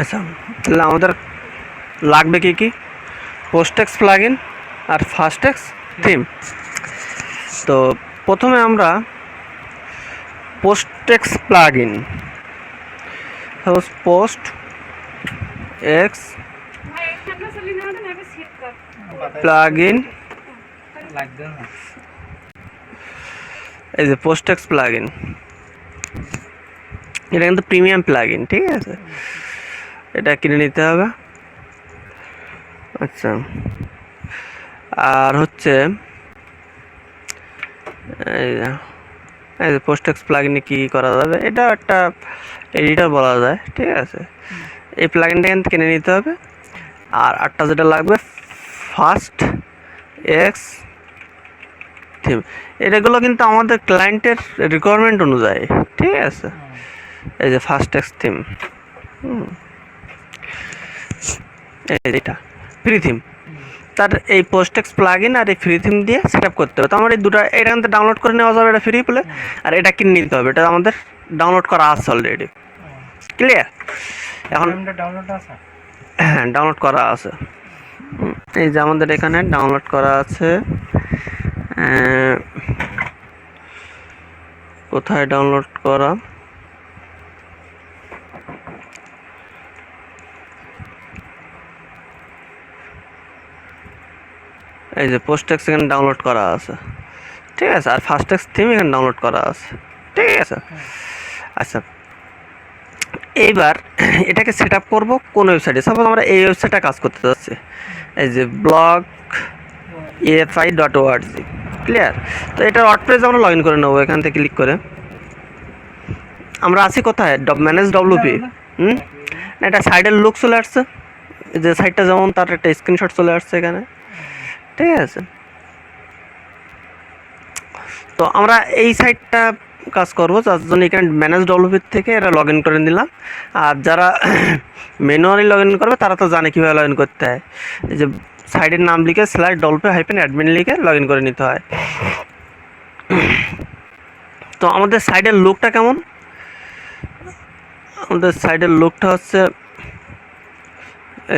আচ্ছা, তাহলে আমাদের লাগবে কি কি? পোস্টেক্স প্লাগইন আর ফাস্টেক্স থিম। তো প্রথমে আমরা PostX plugin, suppose post X plugin, এই যে পোস্টেক্স প্লাগইন, এটা কিন্তু প্রিমিয়াম প্লাগইন, ঠিক আছে, এটা কিনে নিতে হবে। আচ্ছা, আর হচ্ছে এই যে পোস্টেক্স প্লাগইনে কী করা যাবে, এটা একটা এডিটর বলা যায়, ঠিক আছে। এই প্লাগইনটা কিন্তু কিনে নিতে হবে। আর একটা যেটা লাগবে ফাস্ট এক্স থিম, এটাগুলো কিন্তু আমাদের ক্লায়েন্টের রিকোয়ারমেন্ট অনুযায়ী, ঠিক আছে। এই যে ফাস্ট এক্স থিম, এটা ফ্রি থিম, তার এই পোস্টেক্স প্লাগইন আর এই ফ্রি থিম দিয়ে সেট আপ করতে হবে। তো আমার এই দুটো এটা কিন্তু ডাউনলোড করে নেওয়া যাবে, এটা ফ্রি বলে, আর এটা কিনে নিতে হবে, এটা আমাদের ডাউনলোড করা আছে অলরেডি। ক্লিয়ার? এখন হ্যাঁ, ডাউনলোড করা আছে, এই যে আমাদের এখানে ডাউনলোড করা আছে। কোথায় ডাউনলোড করা? এই যে পোস্টেক্স এখানে ডাউনলোড করা আছে, ঠিক আছে, আর ফাস্টেক্স থিম এখানে ডাউনলোড করা আছে, ঠিক আছে। আচ্ছা, এইবার এটাকে সেট আপ করবো কোন ওয়েবসাইটে? সাপোজ আমরা এই ওয়েবসাইটে কাজ করতে যাচ্ছি, এই যে blog.efi.org, ক্লিয়ার? তো এটার ওয়ার্ডপ্রেস আমরা লগ ইন করে নেবো এখান থেকে ক্লিক করে। আমরা আছি কোথায়? Manage WP. এটা সাইডের লুক চলে আসছে, যে সাইটটা যেমন তার একটা স্ক্রিনশট চলে আসছে এখানে, ঠিক আছে। তো আমরা এই সাইটটা কাজ করবো, যার জন্য এখানে ম্যানেজ ডব্লিউপি থেকে এরা লগ ইন করে নিলাম। আর যারা ম্যানুয়ালি লগ ইন করবে তারা তো জানে কীভাবে লগ ইন করতে হয়, এই যে সাইটের নাম লিখে /wp-admin লিখে লগ ইন করে নিতে হয়। তো আমাদের সাইডের লুকটা কেমন? আমাদের সাইডের লুকটা হচ্ছে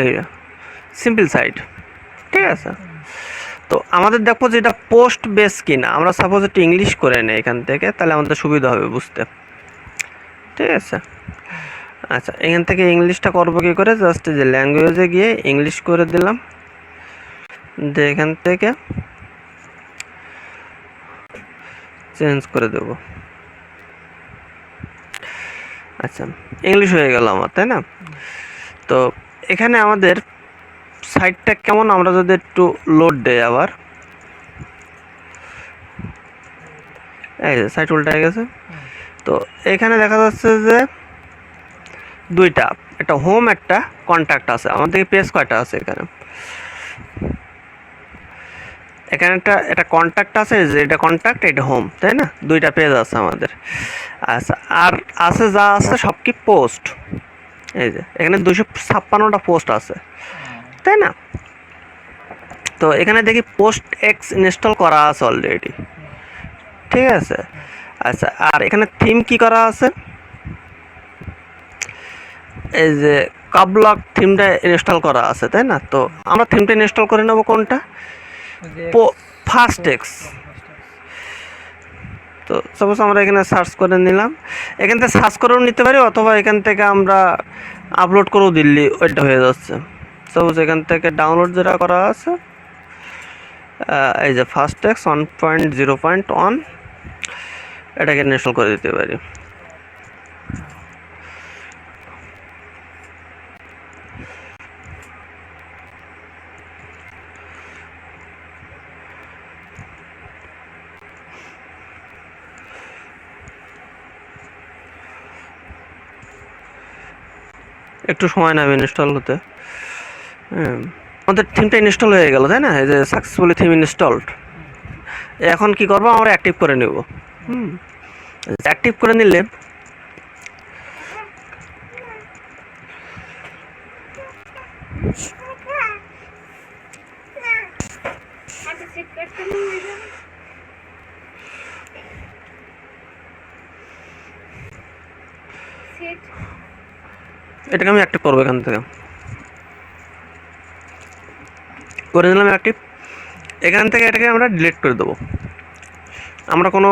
এই সিম্পল সাইট, ঠিক আছে। তো আমাদের দেখবো যে এটা পোস্ট বেস কিনা, আমরা সাপোজ একটু ইংলিশ করে নেই এখান থেকে, তাহলে আমাদের সুবিধা হবে বুঝতে, ঠিক আছে। আচ্ছা, এখান থেকে ইংলিশটা করবো কী করে? জাস্ট যে ল্যাঙ্গুয়েজে গিয়ে ইংলিশ করে দিলাম, দিয়ে এখান থেকে চেঞ্জ করে দেব। আচ্ছা, ইংলিশ হয়ে গেল আমার, তাই না? তো এখানে আমাদের সাইটটা কেমন, আমরা যদি একটু লোড দেই আবার, এই যে সাইট উল্টায় গেছে। তো এখানে দেখা যাচ্ছে যে দুইটা, একটা হোম একটা কন্ট্যাক্ট আছে। আমাদের পেজ কয়টা আছে এখানে? এখানে একটা কন্ট্যাক্ট আছে, যে এটা কন্ট্যাক্ট, এটা হোম, তাই না? দুইটা পেজ আছে আমাদের। আচ্ছা, আর আছে যা আছে সব কি পোস্ট, এই যে এখানে 256টা পোস্ট আছে, তাই না? তো এখানে দেখি পোস্ট এক্স ইনস্টল করা আছে অলরেডি, ঠিক আছে। আচ্ছা, আর এখানে থিম কি করা আছে? এই যে কাবলক থিমটা ইনস্টল করা আছে, তাই না? তো আমরা থিমটা ইনস্টল করে নেব কোনটা? ফাস্টেক্স। তো সাপোজ আমরা এখানে সার্চ করে নিলাম, এখান থেকে সার্চ করেও নিতে পারি, অথবা এখান থেকে আমরা আপলোড করেও দিল্লি ওইটা হয়ে যাচ্ছে। সাপোজ এখান থেকে ডাউনলোড যেটা করা আছে, এই যে ফাস্টেক্স 1.0.1, এটাকে ইনস্টল করে দিতে পারি। একটু সময় নেবে ইনস্টল হতে। আমাদের থিমটা ইনস্টল হয়ে গেল, তাই না? এই যে সাকসেসফুলি থিম ইনস্টলড। এখন কি করবো? আমরা অ্যাক্টিভ করে নেব। অ্যাক্টিভ করে নিলে এটাকে আমি অ্যাক্টিভ করবো এখান থেকে, করে দিলাম অ্যাক্টিভ। এখান থেকে এটাকে আমরা ডিলিট করে দেবো। আমরা কোনো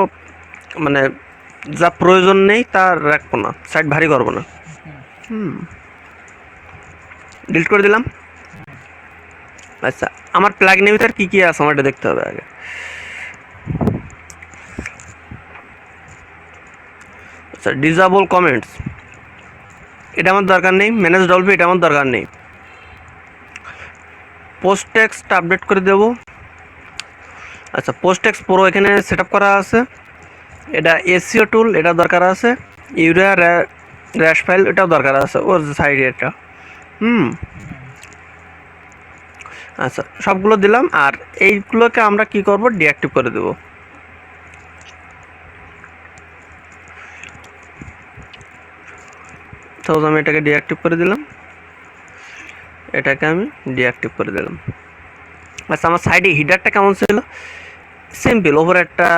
মানে যা প্রয়োজন নেই তা রাখবো না, সাইড ভারী করবো না। ডিলিট করে দিলাম। আচ্ছা, আমার প্লাগইনের ভিতরে কী কী আছে আমার এটা দেখতে হবে আগে। আচ্ছা, ডিসেবল কমেন্টস এটা আমার দরকার নেই। ম্যানেজ ডলবি এটা আমার দরকার নেই। পোস্ট টেক্সট আপডেট করে দেবো। আচ্ছা, পোস্ট টেক্সট প্রো এখানে সেট আপ করা আছে। এটা এসইও টুল এটা দরকার আছে। ইউরিয়া র্যাশ ফাইল এটাও দরকার আছে ওর সাইডে এটা। আচ্ছা, সবগুলো দিলাম। আর এইগুলোকে আমরা কি করব, ডিঅ্যাক্টিভ করে দেব। তো আমি এটাকে ডিঅ্যাক্টিভ করে দিলাম, এটাকে আমি ডিঅ্যাক্টিভ করে দিলাম। আচ্ছা, আমার সাইডে হিডারটা কেমন ছিল? সিম্পল, ওপরে একটা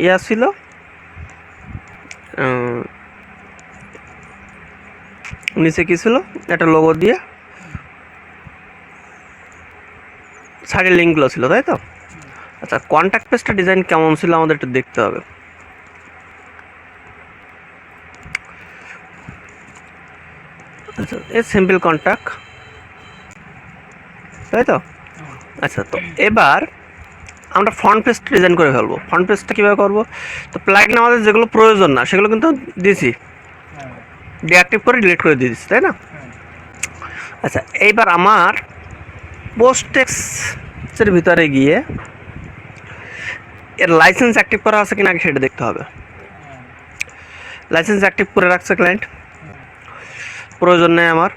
ইয়া ছিল, নিচে কি ছিল, একটা লোগো দিয়ে সাইডে লিঙ্কগুলো ছিল, তাই তো? আচ্ছা, কন্ট্যাক্ট পেজটা ডিজাইন কেমন ছিল আমাদের একটু দেখতে হবে। আচ্ছা, এ সিম্পল কন্ট্যাক্ট, তাই তো? আচ্ছা, তো এবার আমরা ফ্রন্ট পেজটা ডিজাইন করে ফেলবো। ফ্রন্ট পেজটা কীভাবে করবো? তো প্লাগইন আমাদের যেগুলো প্রয়োজন না সেগুলো কিন্তু দিয়েছি, ডিঅ্যাক্টিভ করে ডিলিট করে দিয়ে দিচ্ছি, তাই না? আচ্ছা, এইবার আমার পোস্ট টেক্সটের ভিতরে গিয়ে এর লাইসেন্স অ্যাক্টিভ করা আছে কিনা আগে সেটা দেখতে হবে। লাইসেন্স অ্যাক্টিভ করে রাখছে ক্লায়েন্ট, প্রয়োজন নেই আমার।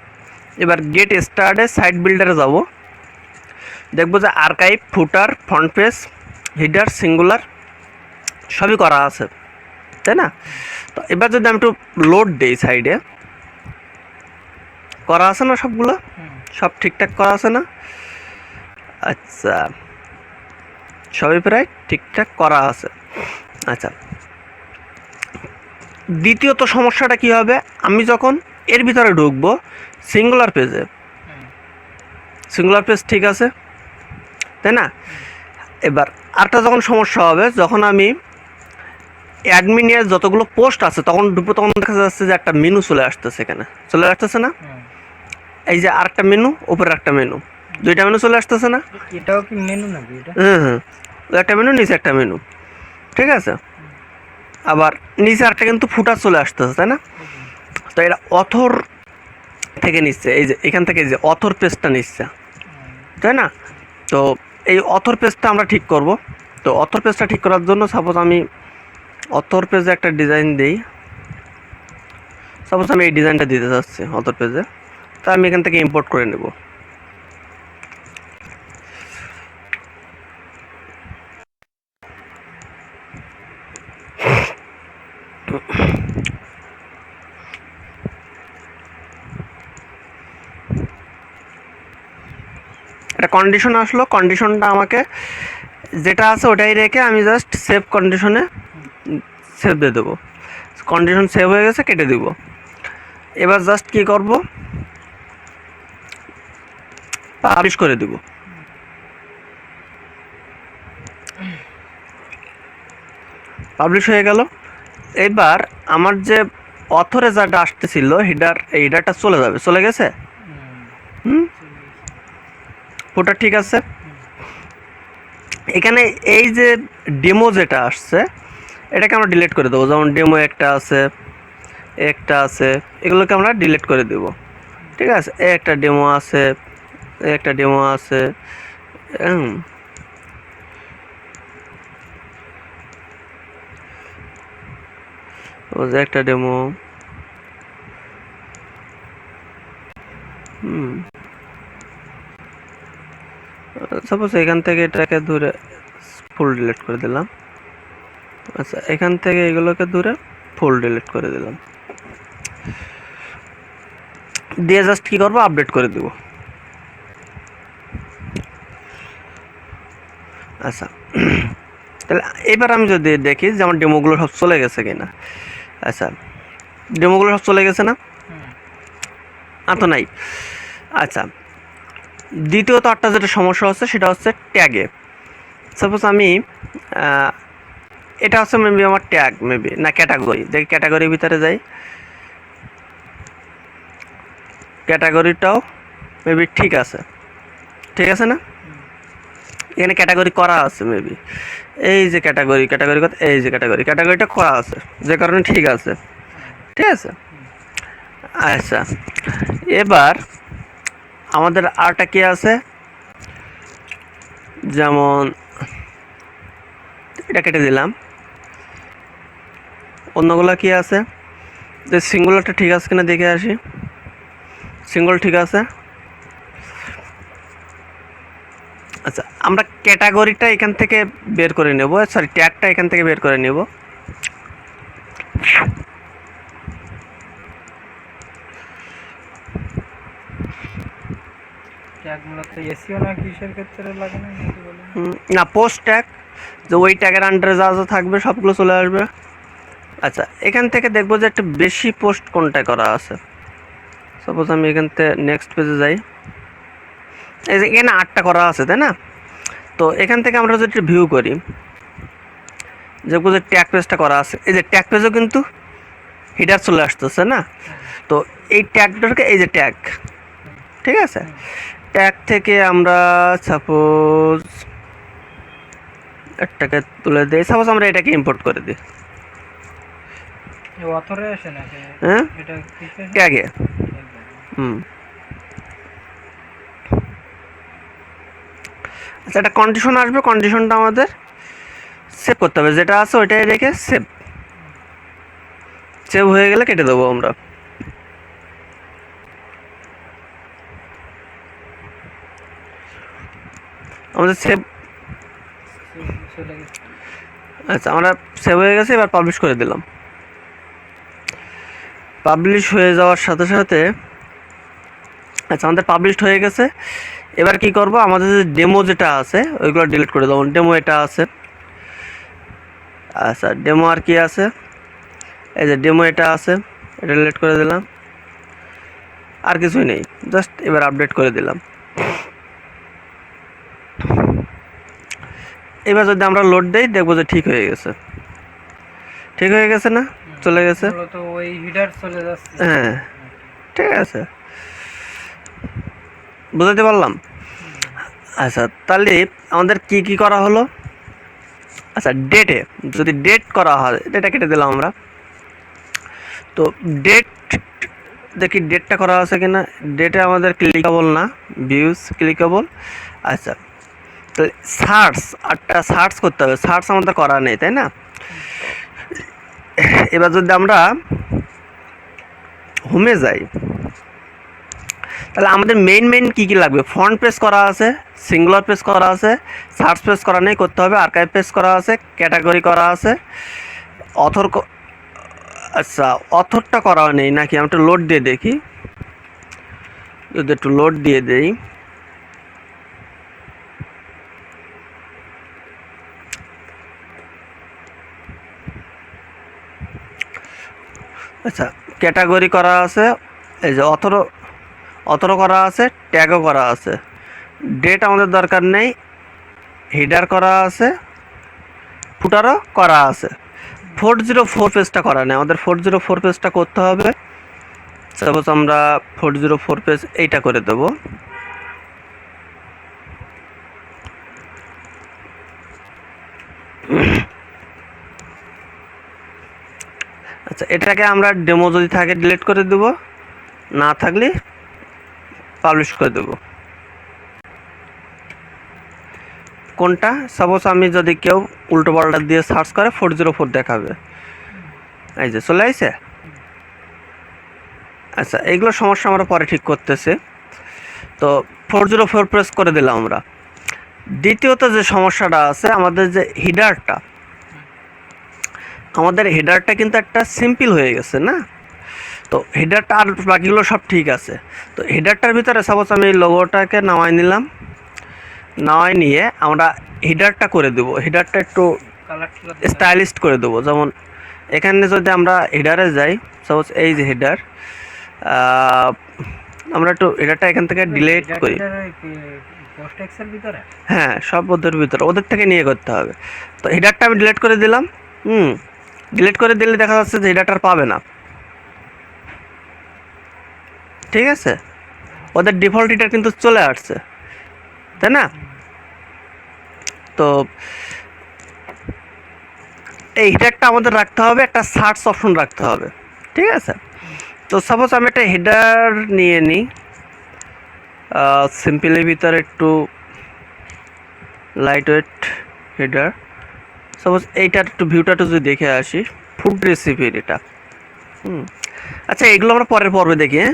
এবার গেট স্টার্টে সাইট বিল্ডারে যাব, দেখবো যে আর্কাইভ, ফুটার, ফ্রন্ট পেজ, হিডার, সিঙ্গুলার সবই করা আছে, তাই না? তো এবার যদি আমি একটু লোড দিই, সাইডে করা আছে না সবগুলো? সব ঠিকঠাক করা আছে না? আচ্ছা, সবই প্রায় ঠিকঠাক করা আছে। আচ্ছা, দ্বিতীয়ত সমস্যাটা কি হবে, আমি যখন এর ভিতরে ঢুকবো সিঙ্গুলার পেজে, সিঙ্গুলার পেজ ঠিক আছে, তাই না? এবার আরেকটা যখন সমস্যা হবে, যখন আমি অ্যাডমিনের যতগুলো পোস্ট আছে তখন ঢুকবো, তখন দেখা যাচ্ছে যে একটা মেনু চলে আসতেছে, এখানে চলে আসতেছে না? এই যে আরেকটা মেনু, উপরে একটা মেনু, দুইটা মেনু চলে আসতেছে না? এটাও কি মেনু নাকি এটা? হুম, একটা মেনু, নিচে একটা মেনু, ঠিক আছে? আবার নিচে আরেকটা কিন্তু ফুটার চলে আসতেছে, তাই না? তো এটা অথর থেকে নিচ্ছে, এই যে এখান থেকে এই যে অথর পেজটা নিচ্ছে, তাই না? তো এই অথর পেজটা আমরা ঠিক করব। তো অথর পেজটা ঠিক করার জন্য সাপোজ আমি অথর পেজে একটা ডিজাইন দিই। সাপোজ আমি এই ডিজাইনটা দিতে চাচ্ছি অথর পেজে, তা আমি এখান থেকে ইম্পোর্ট করে নেব। একটা কন্ডিশন আসলো, কন্ডিশনটা আমাকে যেটা আছে ওটাই রেখে আমি জাস্ট সেভ কন্ডিশনে সেভ দিয়ে দেবো। কন্ডিশন সেভ হয়ে গেছে, কেটে দিব। এবার জাস্ট কি করব, পাবলিশ করে দিব। পাবলিশ হয়ে গেল। এবার আমার যে অথরে যাটা আসতেছিল হিডার, এই হিডারটা চলে যাবে, চলে গেছে। ফুটার ঠিক আছে। এখানে এই যে ডেমো যেটা আসছে এটাকে আমরা ডিলিট করে দেবো, যেমন ডেমো একটা আছে, এগুলোকে আমরা ডিলিট করে দেব, ঠিক আছে? একটা ডেমো আছে, একটা ডেমো আছে, একটা ডেমো, সাপোজ এখান থেকে এটাকে ধরে ফুল ডিলিট করে দিলাম। আচ্ছা, এখান থেকে এগুলোকে ধরে ফুল ডিলিট করে দিলাম, দিয়ে জাস্ট কি করবো, আপডেট করে দেব। আচ্ছা, তাহলে এবার আমি যদি দেখি যে আমার ডেমোগুলো সব চলে গেছে কিনা। আচ্ছা, ডেমোগুলো সব চলে গেছে না? আর তো নাই। আচ্ছা, দ্বিতীয়ত একটা যেটা সমস্যা হচ্ছে সেটা হচ্ছে ট্যাগে। সাপোজ আমি এটা হচ্ছে মেবি আমার ট্যাগ, মেবি না ক্যাটাগরি, দেখি ক্যাটাগরির ভিতরে যাই। ক্যাটাগরিটাও মেবি ঠিক আছে, ঠিক আছে না? এখানে ক্যাটাগরি করা আছে মেবি, এই যে ক্যাটাগরি কথা, এই যে ক্যাটাগরিটা করা আছে, যে কারণে ঠিক আছে, ঠিক আছে। আচ্ছা, এবার আমাদের আরটা কি আছে, যেমন এটা কেটে দিলাম, অন্যগুলো কি আছে, যে সিঙ্গুলারটা ঠিক আছে কিনা দেখে আসি। সিঙ্গল ঠিক আছে। আচ্ছা, আমরা ক্যাটাগরিটা এখান থেকে বের করে নেব, সরি ট্যাগটা এখান থেকে বের করে নেব। না, পোস্ট ট্যাগ, যে ওই ট্যাগের আন্ডারে যা যা থাকবে সবগুলো চলে আসবে। আচ্ছা, এখান থেকে দেখবো যে একটা বেশি পোস্ট কোনটা করা আছে। সাপোজ আমি এখান থেকে নেক্সট পেজে যাই, এই যে এখানে 8টা করা আছে, তাই না? তো এখান থেকে আমরা যদি ভিউ করি, দেখবো যে ট্যাগ পেজটা করা আছে, এই যে ট্যাগ পেজও কিন্তু হিডার চলে আসতেছে না? তো এই ট্যাগটাকে, এই যে ট্যাগ, ঠিক আছে, ট্যাগ থেকে আমরা সাপোজ একটাকে তুলে দিই, সাপোজ আমরা এটাকে ইম্পোর্ট করে দিই। হ্যাঁ, ট্যাগে। আচ্ছা, একটা কন্ডিশন আসবে, কন্ডিশনটা আমাদের সেভ করতে হবে, যেটা আছে ওইটাই রেখে সেভ হয়ে গেলে কেটে দেবো আমরা। আমাদের সেভ, আচ্ছা আমরা সেভ হয়ে গেছে, এবার পাবলিশ করে দিলাম। পাবলিশ হয়ে যাওয়ার সাথে সাথে, আচ্ছা আমাদের পাবলিশড হয়ে গেছে। এবার কি করব, আমাদের যে ডেমো যেটা আছে ওইগুলো ডিলিট করে দেবো। ডেমো এটা আছে, আচ্ছা ডেমো আর কি আছে, এই যে ডেমো এটা আছে, এটা ডিলিট করে দিলাম, আর কিছুই নেই, জাস্ট এবার আপডেট করে দিলাম। এবার যদি আমরা লোড দেই, দেখবো যে ঠিক হয়ে গেছে, ঠিক হয়ে গেছে না, চলে গেছে, হ্যাঁ ঠিক আছে, বুঝাতে পারলাম? আচ্ছা, তাহলে আমাদের কি কি করা হলো। আচ্ছা, ডেটে যদি ডেট করা হয়, ডেটা কেটে দিলাম আমরা। তো ডেট, দেখি ডেটটা করা আছে কিনা। ডেটে আমাদের ক্লিকেবল না, ভিউজ ক্লিকেবল। আচ্ছা, তাহলে সার্চ, আরটা সার্চ করতে হবে, সার্চ আমাদের করা নেই, তাই না? এবার যদি আমরা হোমে যাই, তাহলে আমাদের মেইন কী কী লাগবে, ফ্রন্ট পেজ করা আছে, সিঙ্গুলার পেজ করা আছে, সার্চ পেজ করা নেই, করতে হবে, আর্কাইভ পেজ করা আছে, ক্যাটাগরি করা আছে, অথর, আচ্ছা অথরটা করা নেই নাকি, আমি একটু লোড দিয়ে দেখি, যদি একটু লোড দিয়ে দেই। আচ্ছা, ক্যাটাগরি করা আছে, এই যে অথরও করা আছে, ট্যাগও করা আছে, ডেট আমাদের দরকার নেই, হিডার করা আছে, ফুটারও করা আছে। 404 পেজটা করা নেই, আমাদের 404 পেজটা করতে হবে। সাপোজ আমরা 404 পেজ এইটা করে দেব। আচ্ছা, এটাকে আমরা ডেমো যদি থাকে ডিলিট করে দেব, না থাকলে পাবলিশ করে দেব। কোনটা, সাপোজ আমি যদি কেউ উল্টো পাল্টা দিয়ে সার্চ করে 404 দেখাবে, এই যে চলে আসছে। আচ্ছা, এইগুলো সমস্যা আমরা পরে ঠিক করতেছে। তো 404 প্রেস করে দিলাম আমরা। দ্বিতীয়ত যে সমস্যাটা আছে, আমাদের যে হিডারটা, আমাদের হেডারটা কিন্তু একটা সিম্পল হয়ে গেছে না? তো হেডারটা আর বাকিগুলো সব ঠিক আছে। তো হেডারটার ভিতরে সাপোজ আমি লোগোটাকে নামাই নিলাম, নামাই নিয়ে আমরা হেডারটা করে দেবো, হেডারটা একটু স্টাইলিশ করে দেবো। যেমন এখানে যদি আমরা হেডারে যাই, সাপোজ এই যে হেডার, আমরা একটু হেডারটা এখান থেকে ডিলিট করি। পোস্ট এক্সের ভিতরে হ্যাঁ, সব ওদের ভিতরে, ওদের থেকে নিয়ে করতে হবে। তো হেডারটা আমি ডিলিট করে দিলাম। ডিলিট করে দিলে দেখা যাচ্ছে যে হেডারটা পাবে না, ঠিক আছে? ওদের ডিফল্ট হেডার কিন্তু চলে আসছে, তাই না? তো এই হেডারটা আমাদের রাখতে হবে, একটা সার্চ অপশন রাখতে হবে, ঠিক আছে? তো সাপোজ আমি একটা হেডার নিয়ে নিই, সিম্পলের ভিতরে একটু লাইট ওয়েট হেডার। সাপোজ এইটার একটু ভিউটা একটু যদি দেখে আসি, ফুড রেসিপির এটা। আচ্ছা, এগুলো আমরা পরের পর্বে দেখি, হ্যাঁ।